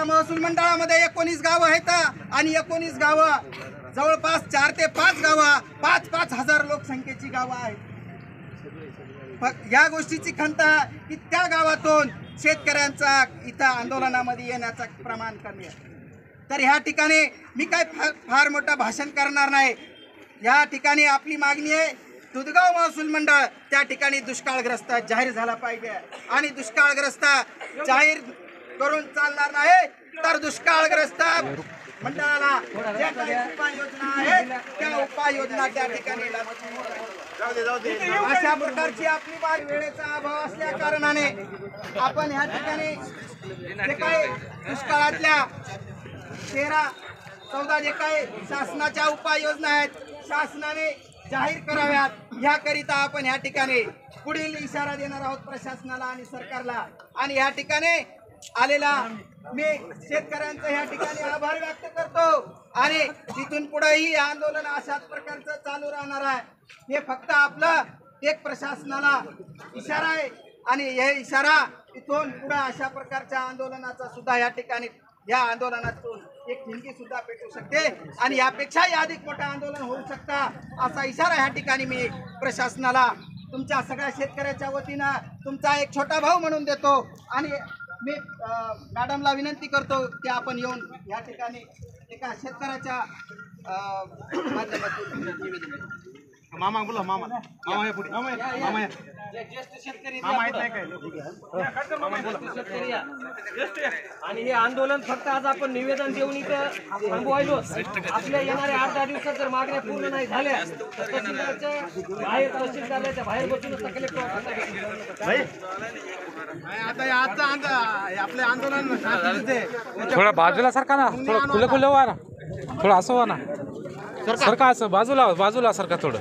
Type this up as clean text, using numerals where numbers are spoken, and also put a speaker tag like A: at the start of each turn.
A: महसूल मंडळामध्ये 19 गावं आहेत आणि 19 गावं जवळपास 4 ते 5 गावं 5-5 हजार लोकसंख्येची गावं आहेत. या गोष्टीची खंत की त्या गावातून शेतकऱ्यांचा इथं आंदोलनामध्ये येण्याचं प्रमाण कमी आहे. तर ह्या ठिकाणी मी काय फार मोठं भाषण करणार नाही. या ठिकाणी आपली मागणी आहे दुधगाव महसूल मंडळ त्या ठिकाणी दुष्काळग्रस्त जाहीर झाला पाहिजे आणि दुष्काळग्रस्त जाहीर करून चालणार नाही. तर दुष्काळग्रस्त मंडळाला ज्या काही उपाययोजना आहेत त्या उपाययोजना त्या ठिकाणी अशा प्रकारची आपली बारी वेळेचा अभाव असल्या कारणाने आपण ह्या ठिकाणी जे काही दुष्काळातल्या 13-14 जे काही शासनाच्या उपाययोजना आहेत शासनाने जाहीर कराव्यात. ह्याकरिता आपण ह्या ठिकाणी पुढील इशारा देणार आहोत प्रशासनाला आणि सरकारला. आणि ह्या ठिकाणी आलेला मी शेतकऱ्यांचं ह्या ठिकाणी आभार व्यक्त करतो आणि तिथून पुढेही आंदोलन अशाच प्रकारचं चालू राहणार आहे. हे फक्त आपलं एक प्रशासनाला इशारा आहे आणि हे इशारा इथून पुढे अशा प्रकारच्या आंदोलनाचा सुद्धा या ठिकाणी या आंदोलनातून एक ठिणगी सुद्धा पेटू शकते आणि यापेक्षाही अधिक मोठं आंदोलन होऊ शकता असा इशारा ह्या ठिकाणी मी प्रशासनाला तुमच्या सगळ्या शेतकऱ्याच्या वतीनं तुमचा एक छोटा भाऊ म्हणून देतो. आणि मी मॅडमला विनंती करतो की आपण येऊन या ठिकाणी एका शेतकऱ्याच्या माध्यमातून निवेदन.
B: मामा बोला मामा मामा या पुढे मामा मामा
A: ज्येष्ठ शेतकरी
B: मामा येत नाही काय
C: आणि हे आंदोलन फक्त आज आपण निवेदन देऊन इथं थांबवायलो. आपल्या येणाऱ्या 8-10 दिवसात जर मागण्या पूर्ण नाही झाल्या तर तहसीलदारच्या बाहेर बसूनच कलेक्टर
B: आता आपले आंदोलन
D: थोडा बाजूला सरका ना, थोडं खुलं खुलं व्हा ना, थोडं असं व्हा ना, सरका असं बाजूला सरका थोडं.